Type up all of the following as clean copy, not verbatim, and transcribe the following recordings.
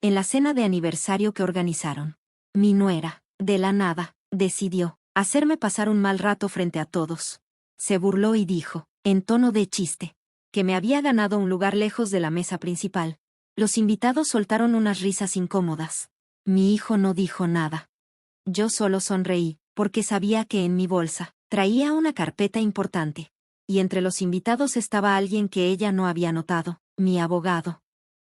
en la cena de aniversario que organizaron. Mi nuera, de la nada, decidió hacerme pasar un mal rato frente a todos. Se burló y dijo, en tono de chiste, que me había ganado un lugar lejos de la mesa principal. Los invitados soltaron unas risas incómodas. Mi hijo no dijo nada. Yo solo sonreí, porque sabía que en mi bolsa traía una carpeta importante. Y entre los invitados estaba alguien que ella no había notado, mi abogado.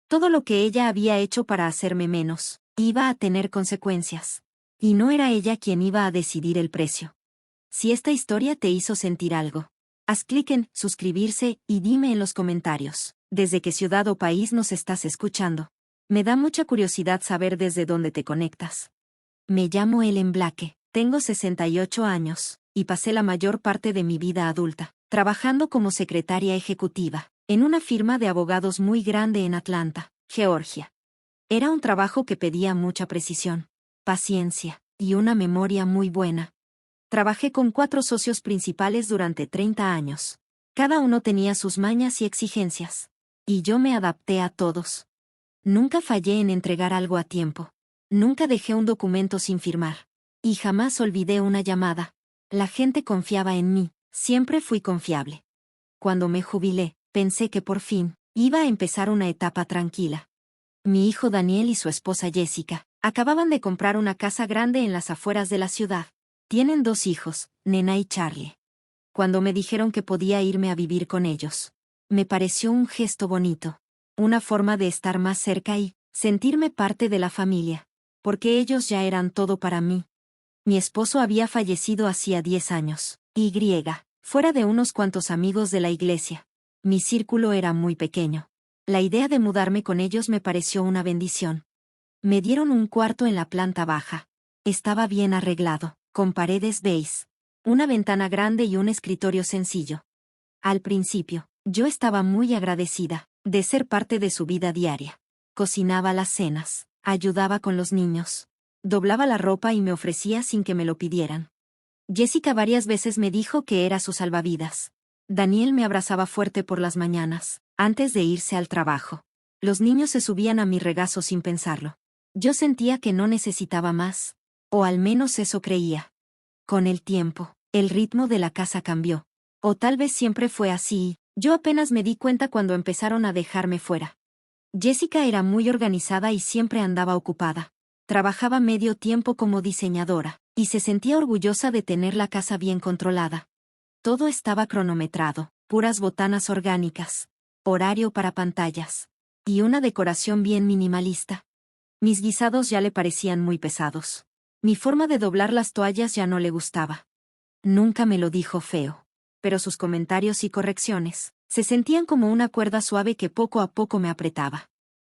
Todo lo que ella había hecho para hacerme menos, iba a tener consecuencias. Y no era ella quien iba a decidir el precio. Si esta historia te hizo sentir algo, haz clic en suscribirse y dime en los comentarios, desde qué ciudad o país nos estás escuchando. Me da mucha curiosidad saber desde dónde te conectas. Me llamo Ellen Blake, tengo 68 años, y pasé la mayor parte de mi vida adulta trabajando como secretaria ejecutiva en una firma de abogados muy grande en Atlanta, Georgia. Era un trabajo que pedía mucha precisión, paciencia y una memoria muy buena. Trabajé con 4 socios principales durante 30 años. Cada uno tenía sus mañas y exigencias. Y yo me adapté a todos. Nunca fallé en entregar algo a tiempo. Nunca dejé un documento sin firmar. Y jamás olvidé una llamada. La gente confiaba en mí, siempre fui confiable. Cuando me jubilé, pensé que por fin iba a empezar una etapa tranquila. Mi hijo Daniel y su esposa Jessica acababan de comprar una casa grande en las afueras de la ciudad. Tienen 2 hijos, Nena y Charlie. Cuando me dijeron que podía irme a vivir con ellos, me pareció un gesto bonito. Una forma de estar más cerca y sentirme parte de la familia. Porque ellos ya eran todo para mí. Mi esposo había fallecido hacía 10 años. Fuera de unos cuantos amigos de la iglesia. Mi círculo era muy pequeño. La idea de mudarme con ellos me pareció una bendición. Me dieron un cuarto en la planta baja. Estaba bien arreglado, con paredes beige, una ventana grande y un escritorio sencillo. Al principio, yo estaba muy agradecida de ser parte de su vida diaria. Cocinaba las cenas, ayudaba con los niños, doblaba la ropa y me ofrecía sin que me lo pidieran. Jessica varias veces me dijo que era su salvavidas. Daniel me abrazaba fuerte por las mañanas, antes de irse al trabajo. Los niños se subían a mi regazo sin pensarlo. Yo sentía que no necesitaba más, o al menos eso creía. Con el tiempo, el ritmo de la casa cambió. O tal vez siempre fue así, yo apenas me di cuenta cuando empezaron a dejarme fuera. Jessica era muy organizada y siempre andaba ocupada. Trabajaba medio tiempo como diseñadora, y se sentía orgullosa de tener la casa bien controlada. Todo estaba cronometrado, puras botanas orgánicas, horario para pantallas, y una decoración bien minimalista. Mis guisados ya le parecían muy pesados. Mi forma de doblar las toallas ya no le gustaba. Nunca me lo dijo feo, pero sus comentarios y correcciones se sentían como una cuerda suave que poco a poco me apretaba.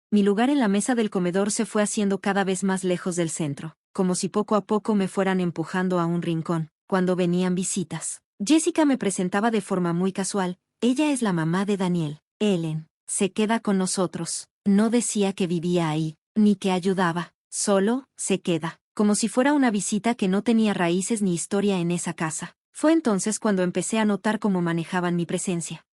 Mi lugar en la mesa del comedor se fue haciendo cada vez más lejos del centro, como si poco a poco me fueran empujando a un rincón. Cuando venían visitas, Jessica me presentaba de forma muy casual, ella es la mamá de Daniel, Ellen, se queda con nosotros. No decía que vivía ahí, ni que ayudaba, solo, se queda, como si fuera una visita que no tenía raíces ni historia en esa casa. Fue entonces cuando empecé a notar cómo manejaban mi presencia.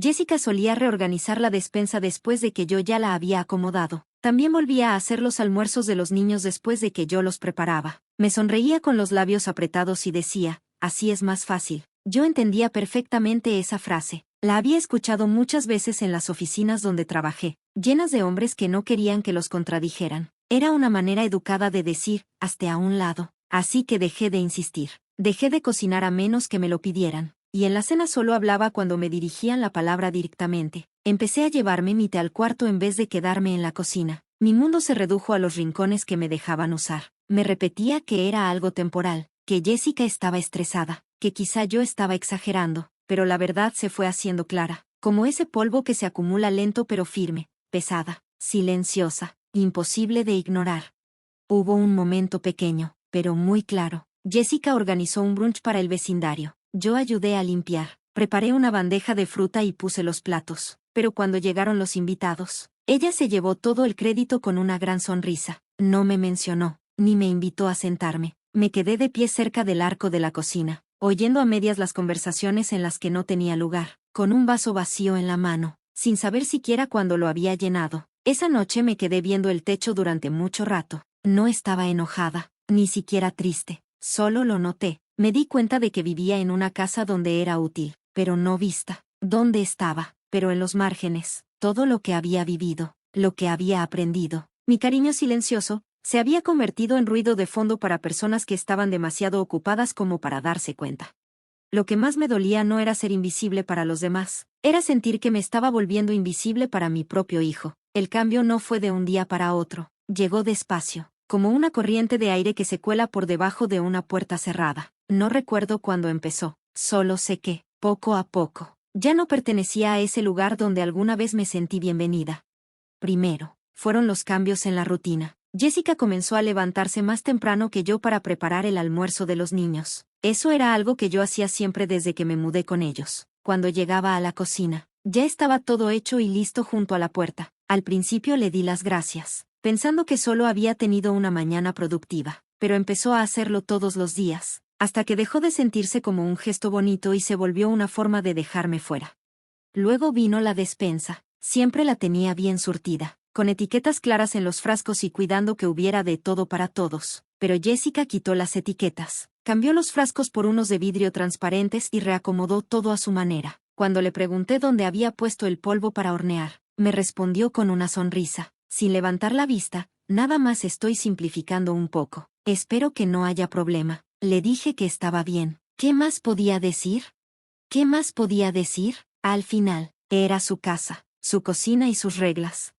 Jessica solía reorganizar la despensa después de que yo ya la había acomodado. También volvía a hacer los almuerzos de los niños después de que yo los preparaba. Me sonreía con los labios apretados y decía, así es más fácil. Yo entendía perfectamente esa frase. La había escuchado muchas veces en las oficinas donde trabajé, llenas de hombres que no querían que los contradijeran. Era una manera educada de decir, hazte a un lado. Así que dejé de insistir. Dejé de cocinar a menos que me lo pidieran. Y en la cena solo hablaba cuando me dirigían la palabra directamente. Empecé a llevarme mi té al cuarto en vez de quedarme en la cocina. Mi mundo se redujo a los rincones que me dejaban usar. Me repetía que era algo temporal, que Jessica estaba estresada, que quizá yo estaba exagerando, pero la verdad se fue haciendo clara, como ese polvo que se acumula lento pero firme, pesada, silenciosa, imposible de ignorar. Hubo un momento pequeño, pero muy claro. Jessica organizó un brunch para el vecindario. Yo ayudé a limpiar, preparé una bandeja de fruta y puse los platos, pero cuando llegaron los invitados, ella se llevó todo el crédito con una gran sonrisa. No me mencionó, ni me invitó a sentarme. Me quedé de pie cerca del arco de la cocina, oyendo a medias las conversaciones en las que no tenía lugar, con un vaso vacío en la mano, sin saber siquiera cuándo lo había llenado. Esa noche me quedé viendo el techo durante mucho rato. No estaba enojada, ni siquiera triste, solo lo noté. Me di cuenta de que vivía en una casa donde era útil, pero no vista. ¿Dónde estaba? Pero en los márgenes, todo lo que había vivido, lo que había aprendido. Mi cariño silencioso se había convertido en ruido de fondo para personas que estaban demasiado ocupadas como para darse cuenta. Lo que más me dolía no era ser invisible para los demás, era sentir que me estaba volviendo invisible para mi propio hijo. El cambio no fue de un día para otro, llegó despacio, como una corriente de aire que se cuela por debajo de una puerta cerrada. No recuerdo cuándo empezó, solo sé que, poco a poco, ya no pertenecía a ese lugar donde alguna vez me sentí bienvenida. Primero, fueron los cambios en la rutina. Jessica comenzó a levantarse más temprano que yo para preparar el almuerzo de los niños. Eso era algo que yo hacía siempre desde que me mudé con ellos. Cuando llegaba a la cocina, ya estaba todo hecho y listo junto a la puerta. Al principio le di las gracias, pensando que solo había tenido una mañana productiva, pero empezó a hacerlo todos los días, hasta que dejó de sentirse como un gesto bonito y se volvió una forma de dejarme fuera. Luego vino la despensa, siempre la tenía bien surtida, con etiquetas claras en los frascos y cuidando que hubiera de todo para todos, pero Jessica quitó las etiquetas, cambió los frascos por unos de vidrio transparentes y reacomodó todo a su manera. Cuando le pregunté dónde había puesto el polvo para hornear, me respondió con una sonrisa, sin levantar la vista: nada más estoy simplificando un poco. Espero que no haya problema. Le dije que estaba bien. ¿Qué más podía decir? ¿Qué más podía decir? Al final, era su casa, su cocina y sus reglas.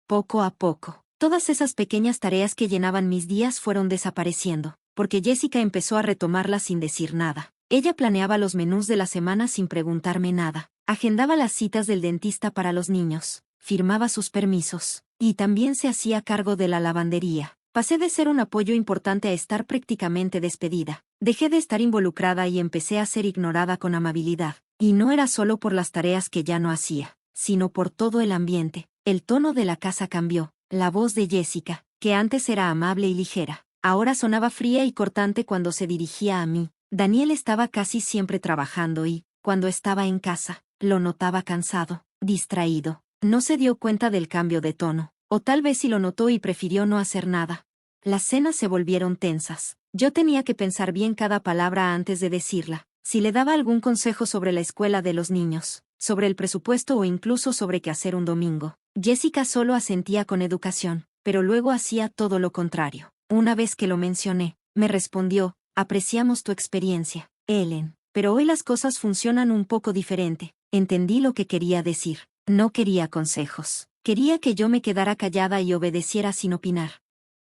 Poco a poco, todas esas pequeñas tareas que llenaban mis días fueron desapareciendo, porque Jessica empezó a retomarlas sin decir nada. Ella planeaba los menús de la semana sin preguntarme nada, agendaba las citas del dentista para los niños, firmaba sus permisos, y también se hacía cargo de la lavandería. Pasé de ser un apoyo importante a estar prácticamente despedida. Dejé de estar involucrada y empecé a ser ignorada con amabilidad. Y no era solo por las tareas que ya no hacía, sino por todo el ambiente. El tono de la casa cambió. La voz de Jessica, que antes era amable y ligera, ahora sonaba fría y cortante cuando se dirigía a mí. Daniel estaba casi siempre trabajando y, cuando estaba en casa, lo notaba cansado, distraído. No se dio cuenta del cambio de tono, o tal vez sí lo notó y prefirió no hacer nada. Las cenas se volvieron tensas. Yo tenía que pensar bien cada palabra antes de decirla. Si le daba algún consejo sobre la escuela de los niños, sobre el presupuesto o incluso sobre qué hacer un domingo, Jessica solo asentía con educación, pero luego hacía todo lo contrario. Una vez que lo mencioné, me respondió: apreciamos tu experiencia, Ellen, pero hoy las cosas funcionan un poco diferente. Entendí lo que quería decir. No quería consejos. Quería que yo me quedara callada y obedeciera sin opinar.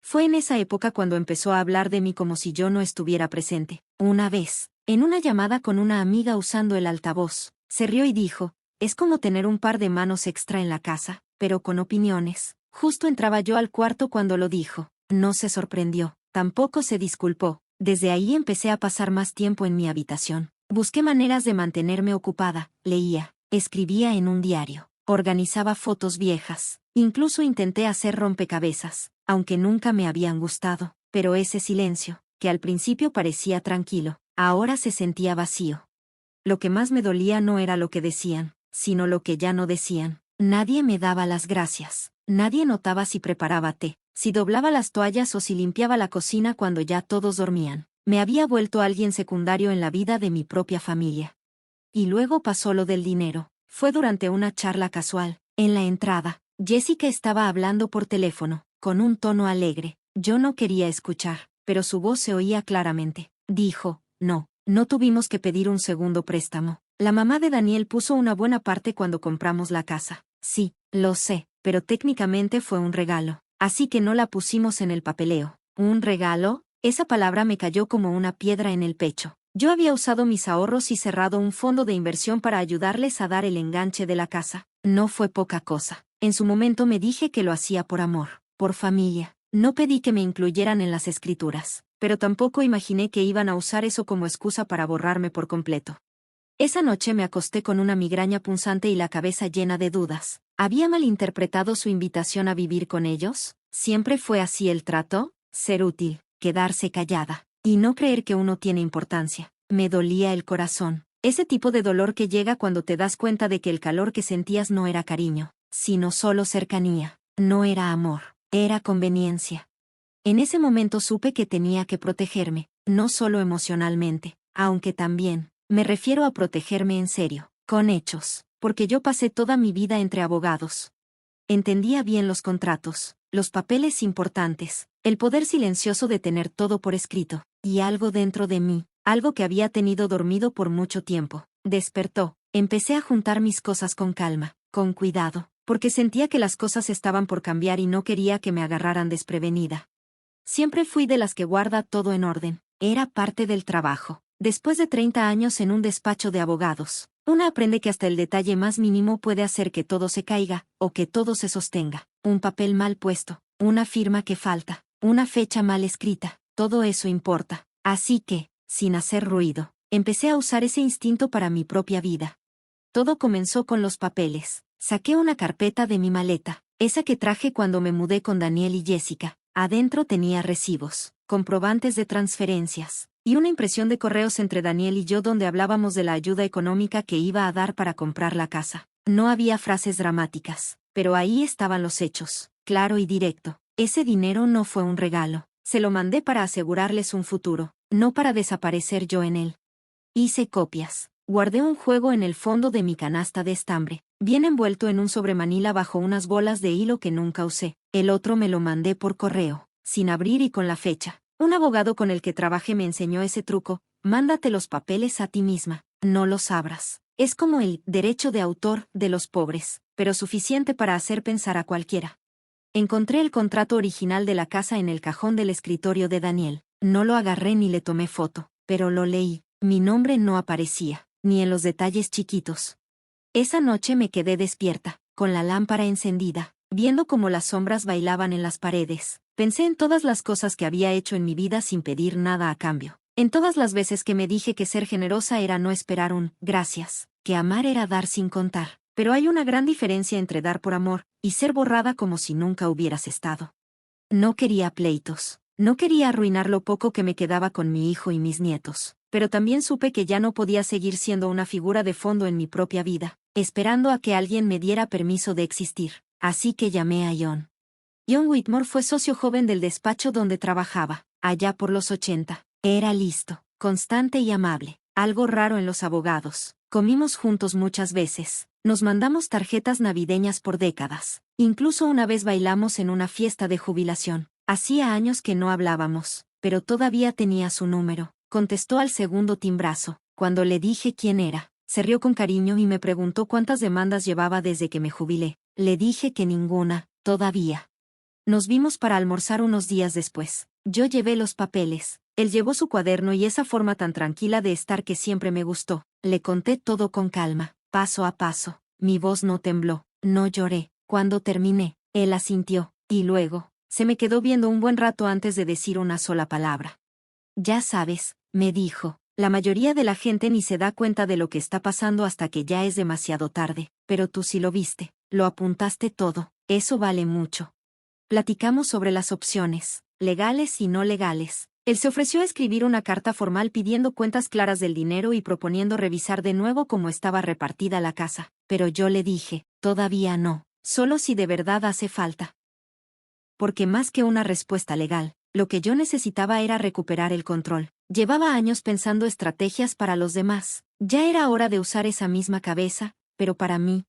Fue en esa época cuando empezó a hablar de mí como si yo no estuviera presente. Una vez, en una llamada con una amiga usando el altavoz, se rió y dijo: es como tener un par de manos extra en la casa, pero con opiniones. Justo entraba yo al cuarto cuando lo dijo. No se sorprendió, tampoco se disculpó. Desde ahí empecé a pasar más tiempo en mi habitación. Busqué maneras de mantenerme ocupada, leía, escribía en un diario, organizaba fotos viejas, incluso intenté hacer rompecabezas, aunque nunca me habían gustado. Pero ese silencio, que al principio parecía tranquilo, ahora se sentía vacío. Lo que más me dolía no era lo que decían, sino lo que ya no decían. Nadie me daba las gracias. Nadie notaba si preparaba té, si doblaba las toallas o si limpiaba la cocina cuando ya todos dormían. Me había vuelto alguien secundario en la vida de mi propia familia. Y luego pasó lo del dinero. Fue durante una charla casual. En la entrada, Jessica estaba hablando por teléfono, con un tono alegre. Yo no quería escuchar, pero su voz se oía claramente. Dijo: no tuvimos que pedir un segundo préstamo. La mamá de Daniel puso una buena parte cuando compramos la casa. Sí, lo sé, pero técnicamente fue un regalo. Así que no la pusimos en el papeleo. ¿Un regalo? Esa palabra me cayó como una piedra en el pecho. Yo había usado mis ahorros y cerrado un fondo de inversión para ayudarles a dar el enganche de la casa. No fue poca cosa. En su momento me dije que lo hacía por amor, por familia. No pedí que me incluyeran en las escrituras, pero tampoco imaginé que iban a usar eso como excusa para borrarme por completo. Esa noche me acosté con una migraña punzante y la cabeza llena de dudas. ¿Había malinterpretado su invitación a vivir con ellos? ¿Siempre fue así el trato? Ser útil, quedarse callada, y no creer que uno tiene importancia. Me dolía el corazón. Ese tipo de dolor que llega cuando te das cuenta de que el calor que sentías no era cariño, sino solo cercanía. No era amor, era conveniencia. En ese momento supe que tenía que protegerme, no solo emocionalmente, aunque también, me refiero a protegerme en serio, con hechos, porque yo pasé toda mi vida entre abogados. Entendía bien los contratos, los papeles importantes, el poder silencioso de tener todo por escrito, y algo dentro de mí, algo que había tenido dormido por mucho tiempo, despertó. Empecé a juntar mis cosas con calma, con cuidado, porque sentía que las cosas estaban por cambiar y no quería que me agarraran desprevenida. Siempre fui de las que guarda todo en orden, era parte del trabajo. Después de 30 años en un despacho de abogados, una aprende que hasta el detalle más mínimo puede hacer que todo se caiga, o que todo se sostenga. Un papel mal puesto, una firma que falta, una fecha mal escrita, todo eso importa. Así que, sin hacer ruido, empecé a usar ese instinto para mi propia vida. Todo comenzó con los papeles. Saqué una carpeta de mi maleta, esa que traje cuando me mudé con Daniel y Jessica. Adentro tenía recibos, comprobantes de transferencias, y una impresión de correos entre Daniel y yo donde hablábamos de la ayuda económica que iba a dar para comprar la casa. No había frases dramáticas, pero ahí estaban los hechos, claro y directo. Ese dinero no fue un regalo, se lo mandé para asegurarles un futuro, no para desaparecer yo en él. Hice copias. Guardé un juego en el fondo de mi canasta de estambre, bien envuelto en un sobremanila bajo unas bolas de hilo que nunca usé. El otro me lo mandé por correo, sin abrir y con la fecha. Un abogado con el que trabajé me enseñó ese truco: mándate los papeles a ti misma, no los abras. Es como el derecho de autor de los pobres, pero suficiente para hacer pensar a cualquiera. Encontré el contrato original de la casa en el cajón del escritorio de Daniel. No lo agarré ni le tomé foto, pero lo leí. Mi nombre no aparecía, ni en los detalles chiquitos. Esa noche me quedé despierta, con la lámpara encendida, viendo cómo las sombras bailaban en las paredes. Pensé en todas las cosas que había hecho en mi vida sin pedir nada a cambio. En todas las veces que me dije que ser generosa era no esperar un gracias, que amar era dar sin contar. Pero hay una gran diferencia entre dar por amor y ser borrada como si nunca hubieras estado. No quería pleitos. No quería arruinar lo poco que me quedaba con mi hijo y mis nietos, pero también supe que ya no podía seguir siendo una figura de fondo en mi propia vida, esperando a que alguien me diera permiso de existir. Así que llamé a John. John Whitmore fue socio joven del despacho donde trabajaba, allá por los 80. Era listo, constante y amable, algo raro en los abogados. Comimos juntos muchas veces, nos mandamos tarjetas navideñas por décadas, incluso una vez bailamos en una fiesta de jubilación. Hacía años que no hablábamos, pero todavía tenía su número. Contestó al segundo timbrazo. Cuando le dije quién era, se rió con cariño y me preguntó cuántas demandas llevaba desde que me jubilé. Le dije que ninguna, todavía. Nos vimos para almorzar unos días después. Yo llevé los papeles, él llevó su cuaderno y esa forma tan tranquila de estar que siempre me gustó. Le conté todo con calma, paso a paso. Mi voz no tembló, no lloré. Cuando terminé, él asintió, y luego, se me quedó viendo un buen rato antes de decir una sola palabra. Ya sabes, me dijo, la mayoría de la gente ni se da cuenta de lo que está pasando hasta que ya es demasiado tarde, pero tú sí lo viste, lo apuntaste todo, eso vale mucho. Platicamos sobre las opciones, legales y no legales. Él se ofreció a escribir una carta formal pidiendo cuentas claras del dinero y proponiendo revisar de nuevo cómo estaba repartida la casa, pero yo le dije, todavía no, solo si de verdad hace falta. Porque más que una respuesta legal, lo que yo necesitaba era recuperar el control. Llevaba años pensando estrategias para los demás. Ya era hora de usar esa misma cabeza, pero para mí.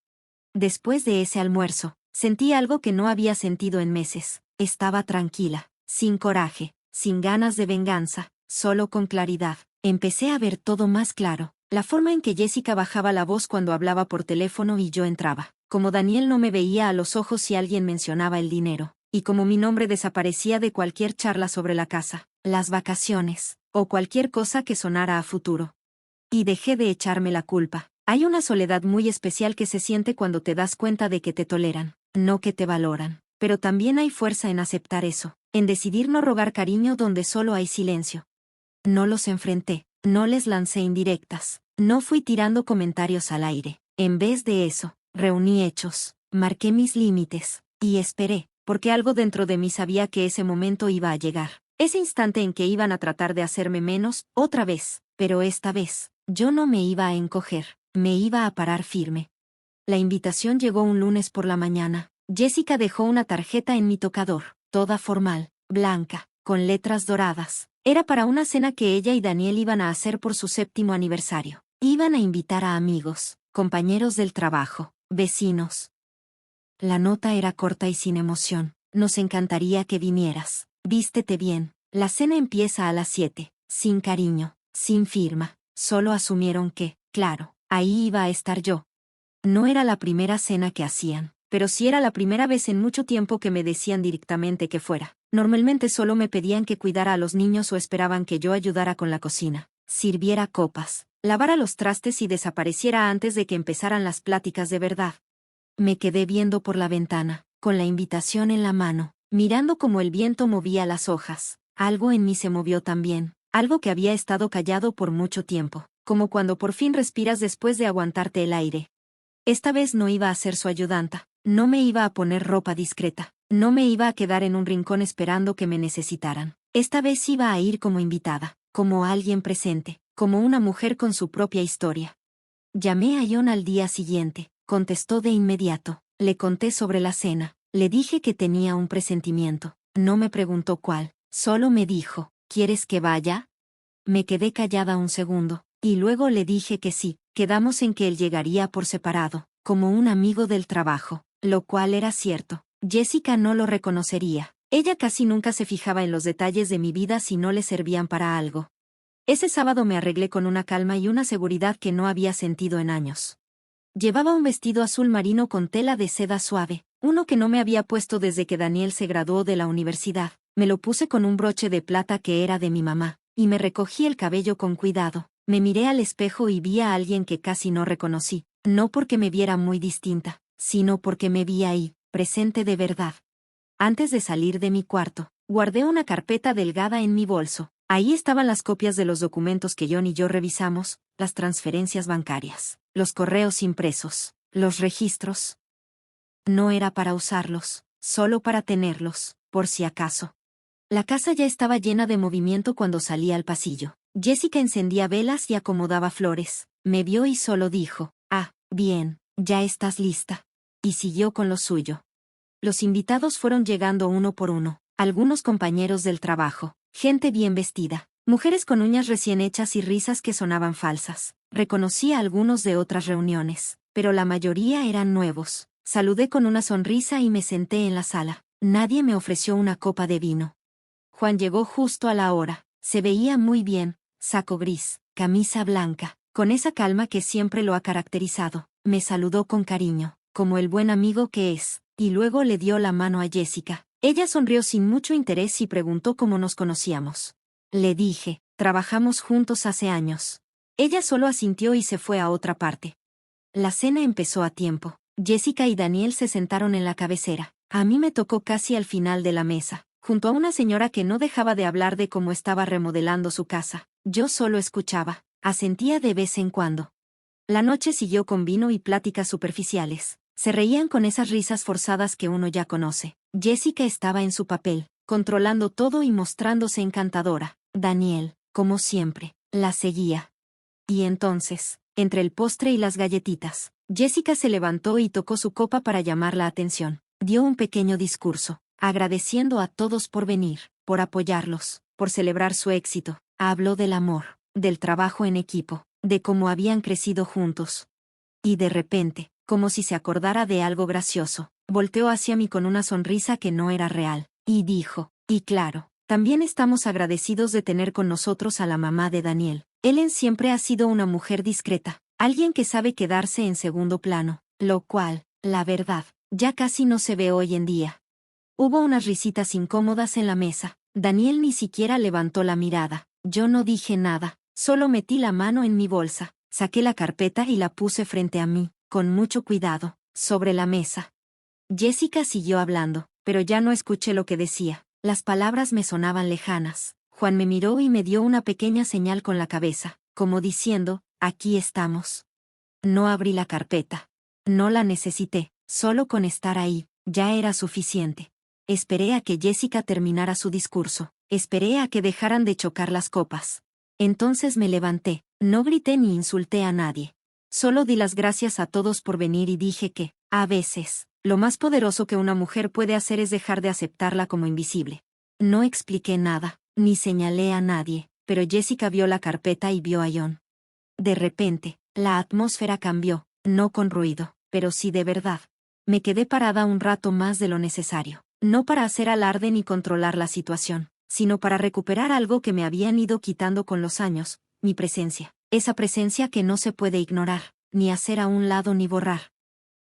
Después de ese almuerzo, sentí algo que no había sentido en meses. Estaba tranquila, sin coraje, sin ganas de venganza, solo con claridad. Empecé a ver todo más claro. La forma en que Jessica bajaba la voz cuando hablaba por teléfono y yo entraba. Como Daniel no me veía a los ojos si alguien mencionaba el dinero. Y como mi nombre desaparecía de cualquier charla sobre la casa, las vacaciones, o cualquier cosa que sonara a futuro. Y dejé de echarme la culpa. Hay una soledad muy especial que se siente cuando te das cuenta de que te toleran, no que te valoran. Pero también hay fuerza en aceptar eso, en decidir no rogar cariño donde solo hay silencio. No los enfrenté, no les lancé indirectas, no fui tirando comentarios al aire. En vez de eso, reuní hechos, marqué mis límites, y esperé. Porque algo dentro de mí sabía que ese momento iba a llegar. Ese instante en que iban a tratar de hacerme menos, otra vez. Pero esta vez, yo no me iba a encoger, me iba a parar firme. La invitación llegó un lunes por la mañana. Jessica dejó una tarjeta en mi tocador, toda formal, blanca, con letras doradas. Era para una cena que ella y Daniel iban a hacer por su 7º aniversario. Iban a invitar a amigos, compañeros del trabajo, vecinos. La nota era corta y sin emoción. Nos encantaría que vinieras. Vístete bien. La cena empieza a las 7. Sin cariño, sin firma. Solo asumieron que, claro, ahí iba a estar yo. No era la primera cena que hacían, pero sí era la primera vez en mucho tiempo que me decían directamente que fuera. Normalmente solo me pedían que cuidara a los niños o esperaban que yo ayudara con la cocina, sirviera copas, lavara los trastes y desapareciera antes de que empezaran las pláticas de verdad. Me quedé viendo por la ventana, con la invitación en la mano, mirando cómo el viento movía las hojas. Algo en mí se movió también, algo que había estado callado por mucho tiempo, como cuando por fin respiras después de aguantarte el aire. Esta vez no iba a ser su ayudanta, no me iba a poner ropa discreta, no me iba a quedar en un rincón esperando que me necesitaran. Esta vez iba a ir como invitada, como alguien presente, como una mujer con su propia historia. Llamé a John al día siguiente, contestó de inmediato, le conté sobre la cena, le dije que tenía un presentimiento, no me preguntó cuál, solo me dijo, ¿quieres que vaya? Me quedé callada un segundo, y luego le dije que sí. Quedamos en que él llegaría por separado, como un amigo del trabajo, lo cual era cierto. Jessica no lo reconocería. Ella casi nunca se fijaba en los detalles de mi vida si no le servían para algo. Ese sábado me arreglé con una calma y una seguridad que no había sentido en años. Llevaba un vestido azul marino con tela de seda suave, uno que no me había puesto desde que Daniel se graduó de la universidad. Me lo puse con un broche de plata que era de mi mamá, y me recogí el cabello con cuidado. Me miré al espejo y vi a alguien que casi no reconocí, no porque me viera muy distinta, sino porque me vi ahí, presente de verdad. Antes de salir de mi cuarto, guardé una carpeta delgada en mi bolso. Ahí estaban las copias de los documentos que John y yo revisamos, las transferencias bancarias, los correos impresos, los registros. No era para usarlos, solo para tenerlos, por si acaso. La casa ya estaba llena de movimiento cuando salí al pasillo. Jessica encendía velas y acomodaba flores. Me vio y solo dijo, bien, ya estás lista. Y siguió con lo suyo. Los invitados fueron llegando uno por uno, algunos compañeros del trabajo, gente bien vestida, mujeres con uñas recién hechas y risas que sonaban falsas. Reconocí a algunos de otras reuniones, pero la mayoría eran nuevos. Saludé con una sonrisa y me senté en la sala. Nadie me ofreció una copa de vino. Juan llegó justo a la hora. Se veía muy bien, saco gris, camisa blanca, con esa calma que siempre lo ha caracterizado. Me saludó con cariño, como el buen amigo que es, y luego le dio la mano a Jessica. Ella sonrió sin mucho interés y preguntó cómo nos conocíamos. Le dije, trabajamos juntos hace años. Ella solo asintió y se fue a otra parte. La cena empezó a tiempo. Jessica y Daniel se sentaron en la cabecera. A mí me tocó casi al final de la mesa, junto a una señora que no dejaba de hablar de cómo estaba remodelando su casa. Yo solo escuchaba, asentía de vez en cuando. La noche siguió con vino y pláticas superficiales. Se reían con esas risas forzadas que uno ya conoce. Jessica estaba en su papel, controlando todo y mostrándose encantadora. Daniel, como siempre, la seguía. Y entonces, entre el postre y las galletitas, Jessica se levantó y tocó su copa para llamar la atención. Dio un pequeño discurso, agradeciendo a todos por venir, por apoyarlos, por celebrar su éxito. Habló del amor, del trabajo en equipo, de cómo habían crecido juntos. Y de repente, como si se acordara de algo gracioso, volteó hacia mí con una sonrisa que no era real, y dijo, y claro, también estamos agradecidos de tener con nosotros a la mamá de Daniel. Ellen siempre ha sido una mujer discreta, alguien que sabe quedarse en segundo plano, lo cual, la verdad, ya casi no se ve hoy en día. Hubo unas risitas incómodas en la mesa. Daniel ni siquiera levantó la mirada. Yo no dije nada, solo metí la mano en mi bolsa, saqué la carpeta y la puse frente a mí, con mucho cuidado, sobre la mesa. Jessica siguió hablando, pero ya no escuché lo que decía. Las palabras me sonaban lejanas. Juan me miró y me dio una pequeña señal con la cabeza, como diciendo, aquí estamos. No abrí la carpeta. No la necesité, solo con estar ahí, ya era suficiente. Esperé a que Jessica terminara su discurso, esperé a que dejaran de chocar las copas. Entonces me levanté, no grité ni insulté a nadie. Solo di las gracias a todos por venir y dije que, a veces, lo más poderoso que una mujer puede hacer es dejar de aceptarla como invisible. No expliqué nada, ni señalé a nadie, pero Jessica vio la carpeta y vio a John. De repente, la atmósfera cambió, no con ruido, pero sí de verdad. Me quedé parada un rato más de lo necesario, no para hacer alarde ni controlar la situación, sino para recuperar algo que me habían ido quitando con los años, mi presencia, esa presencia que no se puede ignorar, ni hacer a un lado ni borrar.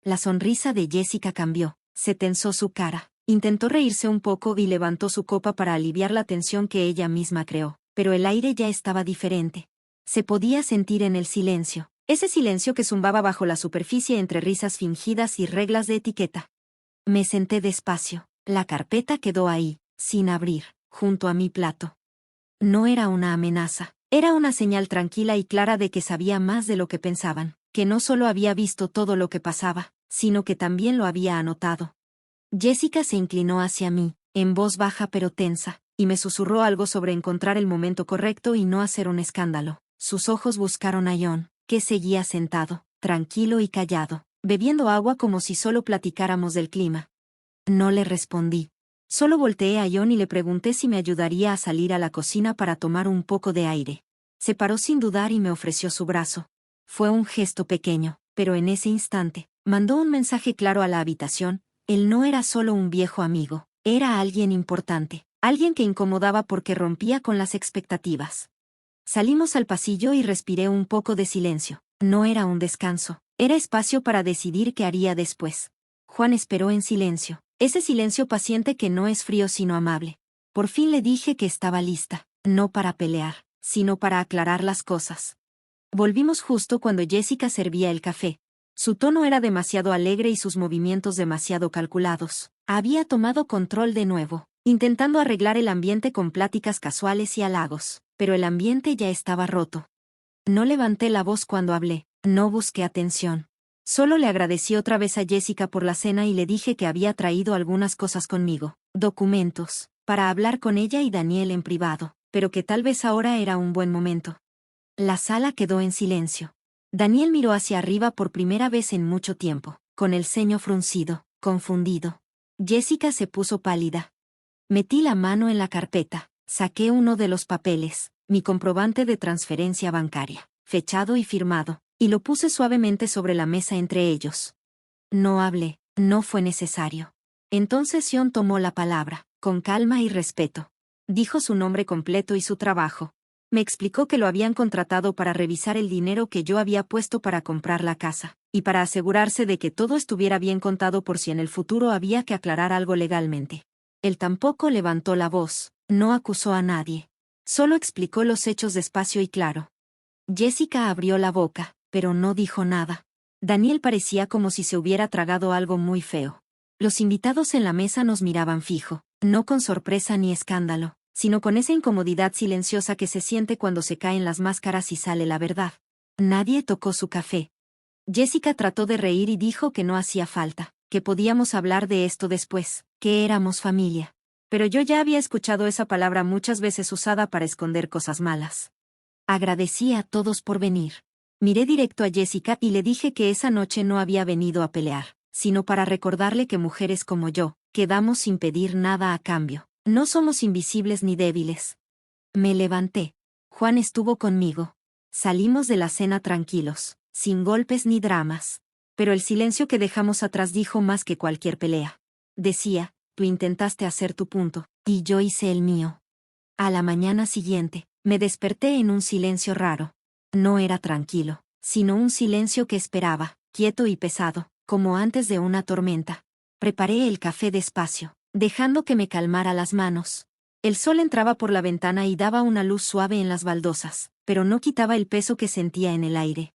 La sonrisa de Jessica cambió, se tensó su cara, intentó reírse un poco y levantó su copa para aliviar la tensión que ella misma creó, pero el aire ya estaba diferente. Se podía sentir en el silencio, ese silencio que zumbaba bajo la superficie entre risas fingidas y reglas de etiqueta. Me senté despacio, la carpeta quedó ahí, sin abrir, junto a mi plato. No era una amenaza, era una señal tranquila y clara de que sabía más de lo que pensaban, que no solo había visto todo lo que pasaba, sino que también lo había anotado. Jessica se inclinó hacia mí, en voz baja pero tensa, y me susurró algo sobre encontrar el momento correcto y no hacer un escándalo. Sus ojos buscaron a John, que seguía sentado, tranquilo y callado, bebiendo agua como si solo platicáramos del clima. No le respondí. Solo volteé a John y le pregunté si me ayudaría a salir a la cocina para tomar un poco de aire. Se paró sin dudar y me ofreció su brazo. Fue un gesto pequeño, pero en ese instante, mandó un mensaje claro a la habitación. Él no era solo un viejo amigo, era alguien importante, alguien que incomodaba porque rompía con las expectativas. Salimos al pasillo y respiré un poco de silencio. No era un descanso, era espacio para decidir qué haría después. Juan esperó en silencio, ese silencio paciente que no es frío sino amable. Por fin le dije que estaba lista, no para pelear, sino para aclarar las cosas. Volvimos justo cuando Jessica servía el café. Su tono era demasiado alegre y sus movimientos demasiado calculados. Había tomado control de nuevo, intentando arreglar el ambiente con pláticas casuales y halagos, pero el ambiente ya estaba roto. No levanté la voz cuando hablé, no busqué atención. Solo le agradecí otra vez a Jessica por la cena y le dije que había traído algunas cosas conmigo, documentos, para hablar con ella y Daniel en privado, pero que tal vez ahora era un buen momento. La sala quedó en silencio. Daniel miró hacia arriba por primera vez en mucho tiempo, con el ceño fruncido, confundido. Jessica se puso pálida. Metí la mano en la carpeta, saqué uno de los papeles, mi comprobante de transferencia bancaria, fechado y firmado, y lo puse suavemente sobre la mesa entre ellos. No hablé, no fue necesario. Entonces John tomó la palabra, con calma y respeto. Dijo su nombre completo y su trabajo. Me explicó que lo habían contratado para revisar el dinero que yo había puesto para comprar la casa, y para asegurarse de que todo estuviera bien contado por si en el futuro había que aclarar algo legalmente. Él tampoco levantó la voz, no acusó a nadie. Solo explicó los hechos despacio y claro. Jessica abrió la boca, pero no dijo nada. Daniel parecía como si se hubiera tragado algo muy feo. Los invitados en la mesa nos miraban fijo, no con sorpresa ni escándalo, sino con esa incomodidad silenciosa que se siente cuando se caen las máscaras y sale la verdad. Nadie tocó su café. Jessica trató de reír y dijo que no hacía falta, que podíamos hablar de esto después, que éramos familia. Pero yo ya había escuchado esa palabra muchas veces usada para esconder cosas malas. Agradecí a todos por venir. Miré directo a Jessica y le dije que esa noche no había venido a pelear, sino para recordarle que mujeres como yo, quedamos sin pedir nada a cambio. No somos invisibles ni débiles. Me levanté. Juan estuvo conmigo. Salimos de la cena tranquilos, sin golpes ni dramas. Pero el silencio que dejamos atrás dijo más que cualquier pelea. Decía, tú intentaste hacer tu punto, y yo hice el mío. A la mañana siguiente, me desperté en un silencio raro. No era tranquilo, sino un silencio que esperaba, quieto y pesado, como antes de una tormenta. Preparé el café despacio, dejando que me calmara las manos. El sol entraba por la ventana y daba una luz suave en las baldosas, pero no quitaba el peso que sentía en el aire.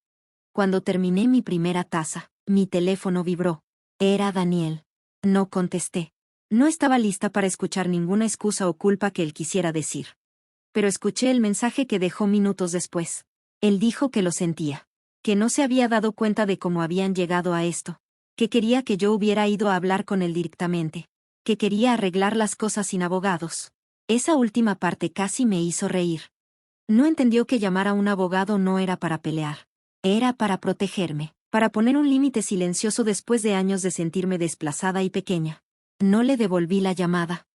Cuando terminé mi primera taza, mi teléfono vibró. Era Daniel. No contesté. No estaba lista para escuchar ninguna excusa o culpa que él quisiera decir. Pero escuché el mensaje que dejó minutos después. Él dijo que lo sentía, que no se había dado cuenta de cómo habían llegado a esto, que quería que yo hubiera ido a hablar con él directamente, que quería arreglar las cosas sin abogados. Esa última parte casi me hizo reír. No entendió que llamar a un abogado no era para pelear. Era para protegerme, para poner un límite silencioso después de años de sentirme desplazada y pequeña. No le devolví la llamada.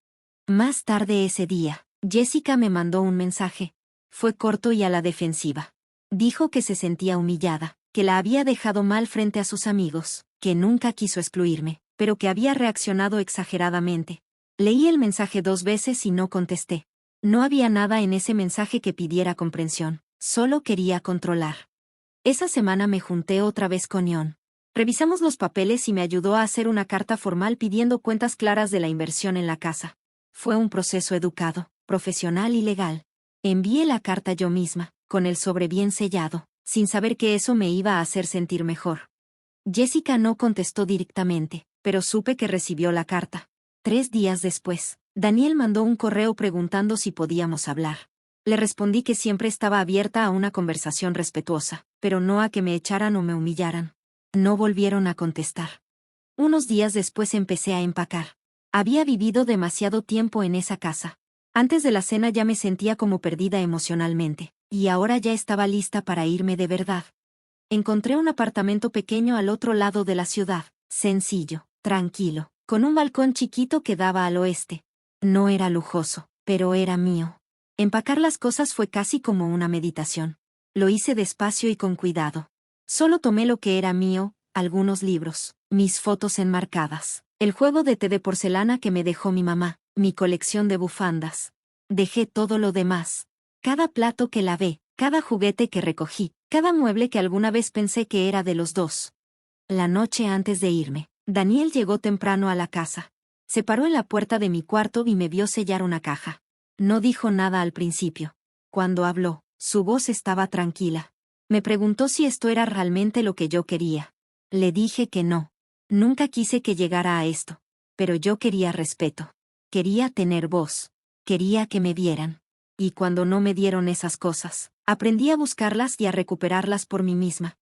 Más tarde ese día, Jessica me mandó un mensaje. Fue corto y a la defensiva. Dijo que se sentía humillada, que la había dejado mal frente a sus amigos, que nunca quiso excluirme, pero que había reaccionado exageradamente. Leí el mensaje 2 veces y no contesté. No había nada en ese mensaje que pidiera comprensión, solo quería controlar. Esa semana me junté otra vez con Ion. Revisamos los papeles y me ayudó a hacer una carta formal pidiendo cuentas claras de la inversión en la casa. Fue un proceso educado, profesional y legal. Envié la carta yo misma, con el sobre bien sellado, sin saber que eso me iba a hacer sentir mejor. Jessica no contestó directamente, pero supe que recibió la carta. 3 días después, Daniel mandó un correo preguntando si podíamos hablar. Le respondí que siempre estaba abierta a una conversación respetuosa, pero no a que me echaran o me humillaran. No volvieron a contestar. Unos días después empecé a empacar. Había vivido demasiado tiempo en esa casa. Antes de la cena ya me sentía como perdida emocionalmente, y ahora ya estaba lista para irme de verdad. Encontré un apartamento pequeño al otro lado de la ciudad, sencillo, tranquilo, con un balcón chiquito que daba al oeste. No era lujoso, pero era mío. Empacar las cosas fue casi como una meditación. Lo hice despacio y con cuidado. Solo tomé lo que era mío, algunos libros, mis fotos enmarcadas, el juego de té de porcelana que me dejó mi mamá, mi colección de bufandas. Dejé todo lo demás. Cada plato que lavé, cada juguete que recogí, cada mueble que alguna vez pensé que era de los dos. La noche antes de irme, Daniel llegó temprano a la casa. Se paró en la puerta de mi cuarto y me vio sellar una caja. No dijo nada al principio. Cuando habló, su voz estaba tranquila. Me preguntó si esto era realmente lo que yo quería. Le dije que no. Nunca quise que llegara a esto. Pero yo quería respeto. Quería tener voz. Quería que me vieran. Y cuando no me dieron esas cosas, aprendí a buscarlas y a recuperarlas por mí misma.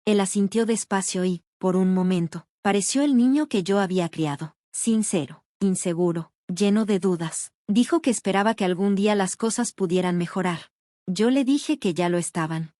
Él asintió despacio y, por un momento, pareció el niño que yo había criado, sincero, inseguro, lleno de dudas. Dijo que esperaba que algún día las cosas pudieran mejorar. Yo le dije que ya lo estaban.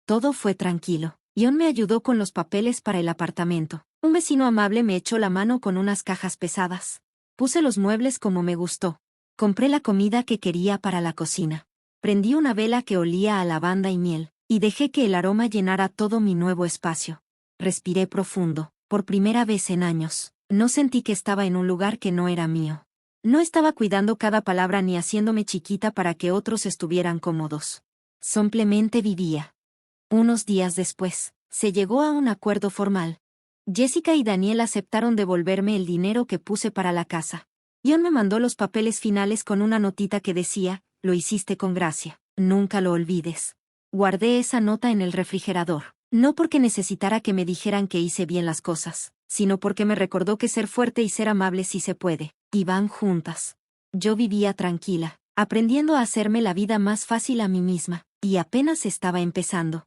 Todo fue tranquilo. Ion me ayudó con los papeles para el apartamento. Un vecino amable me echó la mano con unas cajas pesadas. Puse los muebles como me gustó. Compré la comida que quería para la cocina. Prendí una vela que olía a lavanda y miel, y dejé que el aroma llenara todo mi nuevo espacio. Respiré profundo, por primera vez en años. No sentí que estaba en un lugar que no era mío. No estaba cuidando cada palabra ni haciéndome chiquita para que otros estuvieran cómodos. Simplemente vivía. Unos días después, se llegó a un acuerdo formal. Jessica y Daniel aceptaron devolverme el dinero que puse para la casa. Ion me mandó los papeles finales con una notita que decía, lo hiciste con gracia, nunca lo olvides. Guardé esa nota en el refrigerador, no porque necesitara que me dijeran que hice bien las cosas, sino porque me recordó que ser fuerte y ser amable sí se puede, y van juntas. Yo vivía tranquila, aprendiendo a hacerme la vida más fácil a mí misma, y apenas estaba empezando.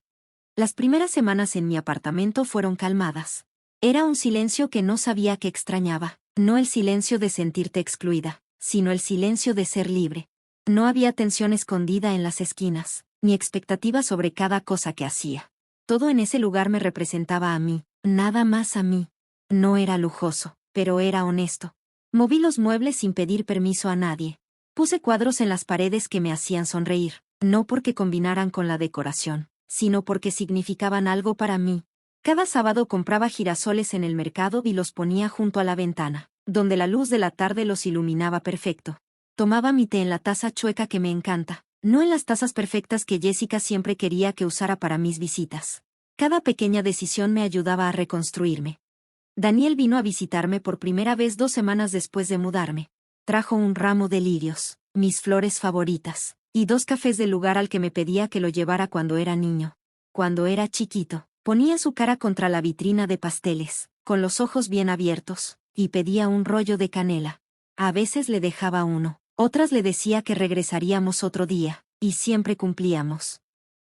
Las primeras semanas en mi apartamento fueron calmadas. Era un silencio que no sabía que extrañaba, no el silencio de sentirte excluida, sino el silencio de ser libre. No había tensión escondida en las esquinas, ni expectativa sobre cada cosa que hacía. Todo en ese lugar me representaba a mí, nada más a mí. No era lujoso, pero era honesto. Moví los muebles sin pedir permiso a nadie. Puse cuadros en las paredes que me hacían sonreír, no porque combinaran con la decoración, sino porque significaban algo para mí. Cada sábado compraba girasoles en el mercado y los ponía junto a la ventana, donde la luz de la tarde los iluminaba perfecto. Tomaba mi té en la taza chueca que me encanta, no en las tazas perfectas que Jessica siempre quería que usara para mis visitas. Cada pequeña decisión me ayudaba a reconstruirme. Daniel vino a visitarme por primera vez 2 semanas después de mudarme. Trajo un ramo de lirios, mis flores favoritas, y 2 cafés del lugar al que me pedía que lo llevara cuando era niño. Cuando era chiquito, ponía su cara contra la vitrina de pasteles, con los ojos bien abiertos, y pedía un rollo de canela. A veces le dejaba uno, otras le decía que regresaríamos otro día, y siempre cumplíamos.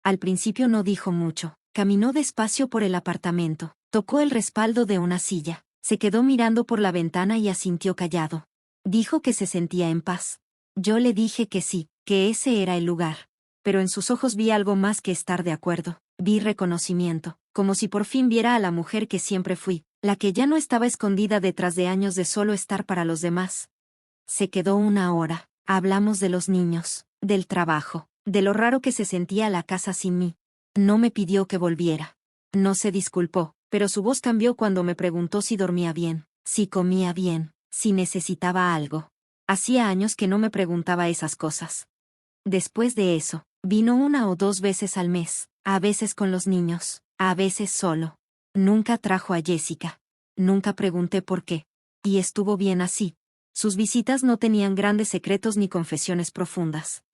Al principio no dijo mucho, caminó despacio por el apartamento, tocó el respaldo de una silla, se quedó mirando por la ventana y asintió callado. Dijo que se sentía en paz. Yo le dije que sí, que ese era el lugar. Pero en sus ojos vi algo más que estar de acuerdo. Vi reconocimiento, como si por fin viera a la mujer que siempre fui, la que ya no estaba escondida detrás de años de solo estar para los demás. Se quedó una hora, hablamos de los niños, del trabajo, de lo raro que se sentía la casa sin mí. No me pidió que volviera. No se disculpó, pero su voz cambió cuando me preguntó si dormía bien, si comía bien, si necesitaba algo. Hacía años que no me preguntaba esas cosas. Después de eso, vino 1 o 2 veces al mes, a veces con los niños, a veces solo. Nunca trajo a Jessica. Nunca pregunté por qué. Y estuvo bien así. Sus visitas no tenían grandes secretos ni confesiones profundas.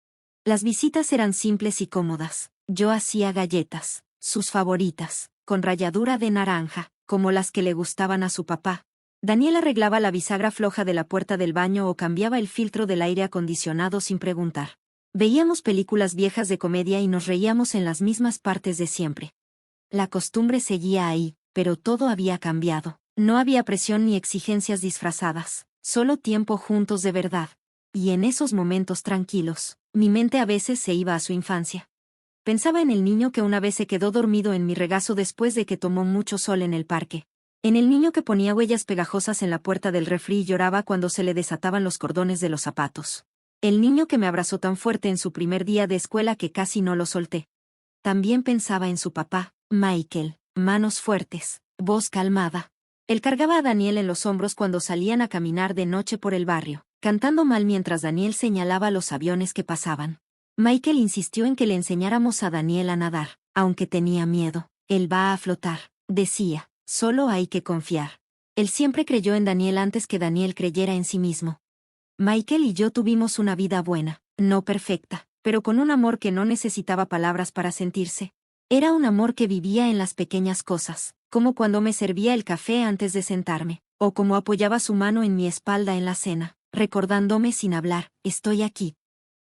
Las visitas eran simples y cómodas. Yo hacía galletas, sus favoritas, con ralladura de naranja, como las que le gustaban a su papá. Daniel arreglaba la bisagra floja de la puerta del baño o cambiaba el filtro del aire acondicionado sin preguntar. Veíamos películas viejas de comedia y nos reíamos en las mismas partes de siempre. La costumbre seguía ahí, pero todo había cambiado. No había presión ni exigencias disfrazadas, solo tiempo juntos de verdad. Y en esos momentos tranquilos, mi mente a veces se iba a su infancia. Pensaba en el niño que una vez se quedó dormido en mi regazo después de que tomó mucho sol en el parque. En el niño que ponía huellas pegajosas en la puerta del refri y lloraba cuando se le desataban los cordones de los zapatos. El niño que me abrazó tan fuerte en su primer día de escuela que casi no lo solté. También pensaba en su papá, Michael, manos fuertes, voz calmada. Él cargaba a Daniel en los hombros cuando salían a caminar de noche por el barrio, cantando mal mientras Daniel señalaba los aviones que pasaban. Michael insistió en que le enseñáramos a Daniel a nadar, aunque tenía miedo. Él va a flotar, decía, solo hay que confiar. Él siempre creyó en Daniel antes que Daniel creyera en sí mismo. Michael y yo tuvimos una vida buena, no perfecta, pero con un amor que no necesitaba palabras para sentirse. Era un amor que vivía en las pequeñas cosas, como cuando me servía el café antes de sentarme, o como apoyaba su mano en mi espalda en la cena, recordándome sin hablar, estoy aquí.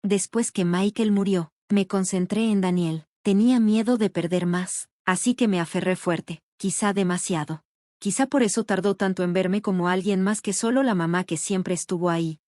Después que Michael murió, me concentré en Daniel, tenía miedo de perder más, así que me aferré fuerte, quizá demasiado. Quizá por eso tardó tanto en verme como alguien más que solo la mamá que siempre estuvo ahí.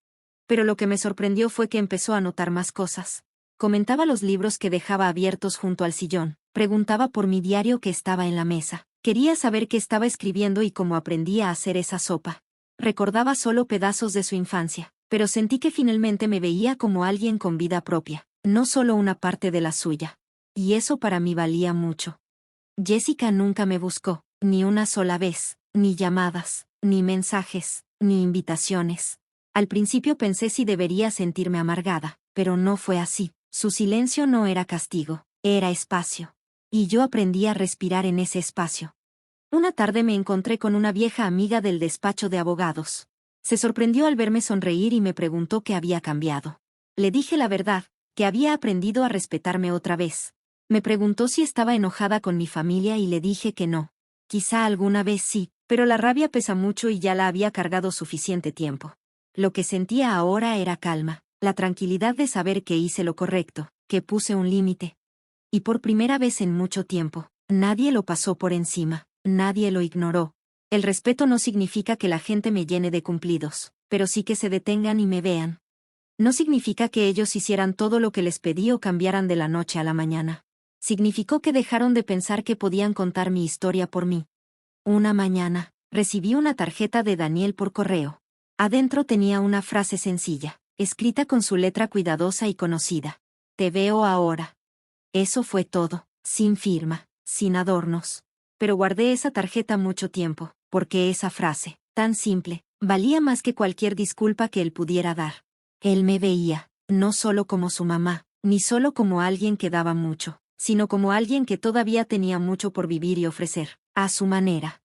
Pero lo que me sorprendió fue que empezó a notar más cosas. Comentaba los libros que dejaba abiertos junto al sillón, preguntaba por mi diario que estaba en la mesa, quería saber qué estaba escribiendo y cómo aprendía a hacer esa sopa. Recordaba solo pedazos de su infancia, pero sentí que finalmente me veía como alguien con vida propia, no solo una parte de la suya. Y eso para mí valía mucho. Jessica nunca me buscó, ni una sola vez, ni llamadas, ni mensajes, ni invitaciones. Al principio pensé si debería sentirme amargada, pero no fue así. Su silencio no era castigo, era espacio. Y yo aprendí a respirar en ese espacio. Una tarde me encontré con una vieja amiga del despacho de abogados. Se sorprendió al verme sonreír y me preguntó qué había cambiado. Le dije la verdad, que había aprendido a respetarme otra vez. Me preguntó si estaba enojada con mi familia y le dije que no. Quizá alguna vez sí, pero la rabia pesa mucho y ya la había cargado suficiente tiempo. Lo que sentía ahora era calma, la tranquilidad de saber que hice lo correcto, que puse un límite. Y por primera vez en mucho tiempo, nadie lo pasó por encima, nadie lo ignoró. El respeto no significa que la gente me llene de cumplidos, pero sí que se detengan y me vean. No significa que ellos hicieran todo lo que les pedí o cambiaran de la noche a la mañana. Significó que dejaron de pensar que podían contar mi historia por mí. Una mañana, recibí una tarjeta de Daniel por correo. Adentro tenía una frase sencilla, escrita con su letra cuidadosa y conocida. Te veo ahora. Eso fue todo, sin firma, sin adornos. Pero guardé esa tarjeta mucho tiempo, porque esa frase, tan simple, valía más que cualquier disculpa que él pudiera dar. Él me veía, no solo como su mamá, ni solo como alguien que daba mucho, sino como alguien que todavía tenía mucho por vivir y ofrecer, a su manera.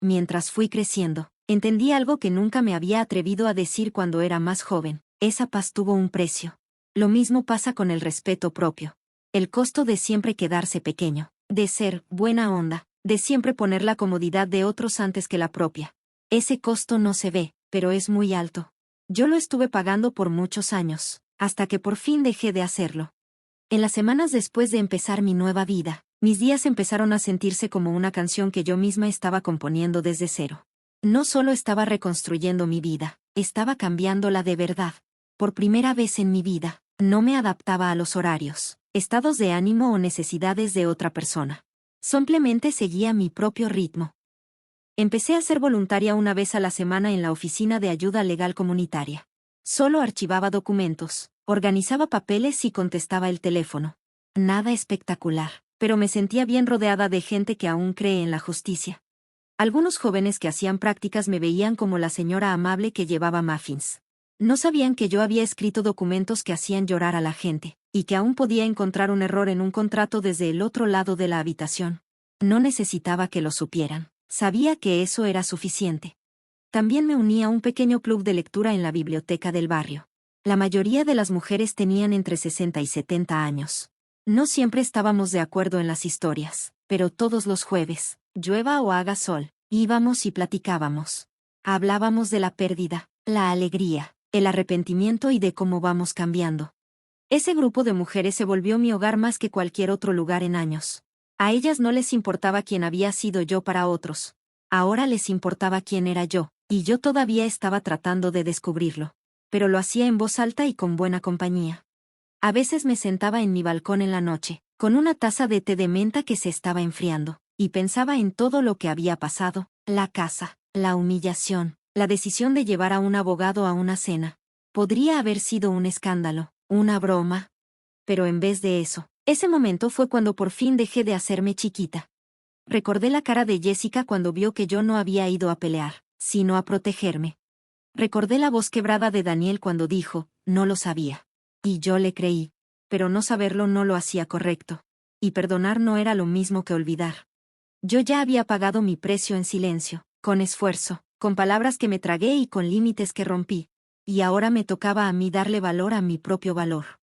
Mientras fui creciendo, entendí algo que nunca me había atrevido a decir cuando era más joven. Esa paz tuvo un precio. Lo mismo pasa con el respeto propio. El costo de siempre quedarse pequeño, de ser buena onda, de siempre poner la comodidad de otros antes que la propia. Ese costo no se ve, pero es muy alto. Yo lo estuve pagando por muchos años, hasta que por fin dejé de hacerlo. En las semanas después de empezar mi nueva vida, mis días empezaron a sentirse como una canción que yo misma estaba componiendo desde cero. No solo estaba reconstruyendo mi vida, estaba cambiándola de verdad. Por primera vez en mi vida, No me adaptaba a los horarios, estados de ánimo o necesidades de otra persona. Simplemente seguía mi propio ritmo. Empecé a ser voluntaria una vez a la semana en la oficina de ayuda legal comunitaria. Solo archivaba documentos, organizaba papeles y contestaba el teléfono. Nada espectacular, pero me sentía bien rodeada de gente que aún cree en la justicia. Algunos jóvenes que hacían prácticas me veían como la señora amable que llevaba muffins. No sabían que yo había escrito documentos que hacían llorar a la gente, y que aún podía encontrar un error en un contrato desde el otro lado de la habitación. No necesitaba que lo supieran. Sabía que eso era suficiente. También me uní a un pequeño club de lectura en la biblioteca del barrio. La mayoría de las mujeres tenían entre 60 y 70 años. No siempre estábamos de acuerdo en las historias, pero todos los jueves, llueva o haga sol, íbamos y platicábamos. Hablábamos de la pérdida, la alegría, el arrepentimiento y de cómo vamos cambiando. Ese grupo de mujeres se volvió mi hogar más que cualquier otro lugar en años. A ellas no les importaba quién había sido yo para otros. Ahora les importaba quién era yo, y yo todavía estaba tratando de descubrirlo. Pero lo hacía en voz alta y con buena compañía. A veces me sentaba en mi balcón en la noche, con una taza de té de menta que se estaba enfriando, y pensaba en todo lo que había pasado, la casa, la humillación, la decisión de llevar a un abogado a una cena. Podría haber sido un escándalo, una broma. Pero en vez de eso, ese momento fue cuando por fin dejé de hacerme chiquita. Recordé la cara de Jessica cuando vio que yo no había ido a pelear, sino a protegerme. Recordé la voz quebrada de Daniel cuando dijo, no lo sabía. Y yo le creí. Pero no saberlo no lo hacía correcto. Y perdonar no era lo mismo que olvidar. Yo ya había pagado mi precio en silencio, con esfuerzo, con palabras que me tragué y con límites que rompí. Y ahora me tocaba a mí darle valor a mi propio valor.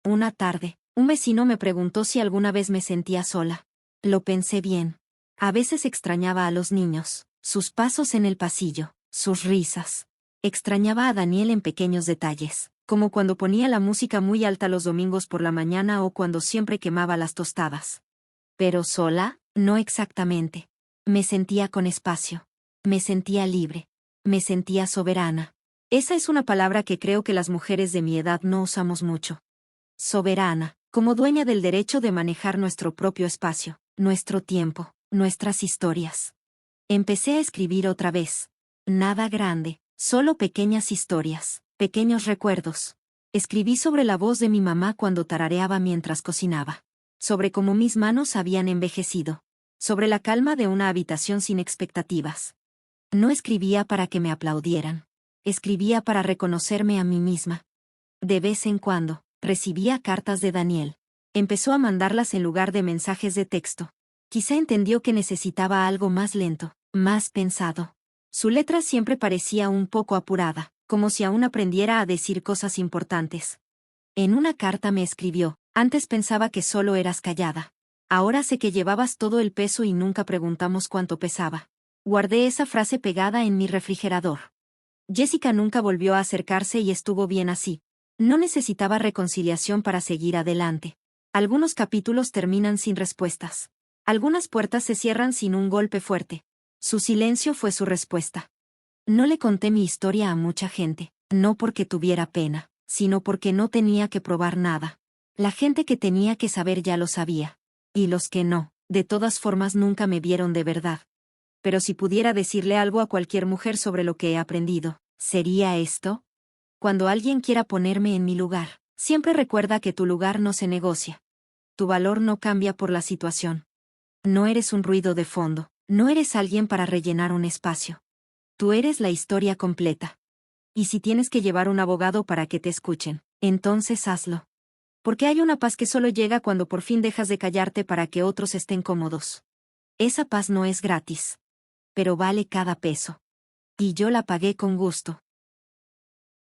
Una tarde, un vecino me preguntó si alguna vez me sentía sola. Lo pensé bien. A veces extrañaba a los niños, sus pasos en el pasillo, sus risas. Extrañaba a Daniel en pequeños detalles, como cuando ponía la música muy alta los domingos por la mañana o cuando siempre quemaba las tostadas. Pero sola, no exactamente. Me sentía con espacio. Me sentía libre. Me sentía soberana. Esa es una palabra que creo que las mujeres de mi edad no usamos mucho. Soberana, como dueña del derecho de manejar nuestro propio espacio, nuestro tiempo, nuestras historias. Empecé a escribir otra vez. Nada grande, solo pequeñas historias, pequeños recuerdos. Escribí sobre la voz de mi mamá cuando tarareaba mientras cocinaba. Sobre cómo mis manos habían envejecido. Sobre la calma de una habitación sin expectativas. No escribía para que me aplaudieran. Escribía para reconocerme a mí misma. De vez en cuando, recibía cartas de Daniel. Empezó a mandarlas en lugar de mensajes de texto. Quizá entendió que necesitaba algo más lento, más pensado. Su letra siempre parecía un poco apurada, como si aún aprendiera a decir cosas importantes. En una carta me escribió, antes pensaba que solo eras callada. Ahora sé que llevabas todo el peso y nunca preguntamos cuánto pesaba. Guardé esa frase pegada en mi refrigerador. Jessica nunca volvió a acercarse y estuvo bien así. No necesitaba reconciliación para seguir adelante. Algunos capítulos terminan sin respuestas. Algunas puertas se cierran sin un golpe fuerte. Su silencio fue su respuesta. No le conté mi historia a mucha gente, no porque tuviera pena, sino porque no tenía que probar nada. La gente que tenía que saber ya lo sabía. Y los que no, de todas formas nunca me vieron de verdad. Pero si pudiera decirle algo a cualquier mujer sobre lo que he aprendido, ¿sería esto? Cuando alguien quiera ponerme en mi lugar, siempre recuerda que tu lugar no se negocia. Tu valor no cambia por la situación. No eres un ruido de fondo, no eres alguien para rellenar un espacio. Tú eres la historia completa. Y si tienes que llevar un abogado para que te escuchen, entonces hazlo. Porque hay una paz que solo llega cuando por fin dejas de callarte para que otros estén cómodos. Esa paz no es gratis. Pero vale cada peso. Y yo la pagué con gusto.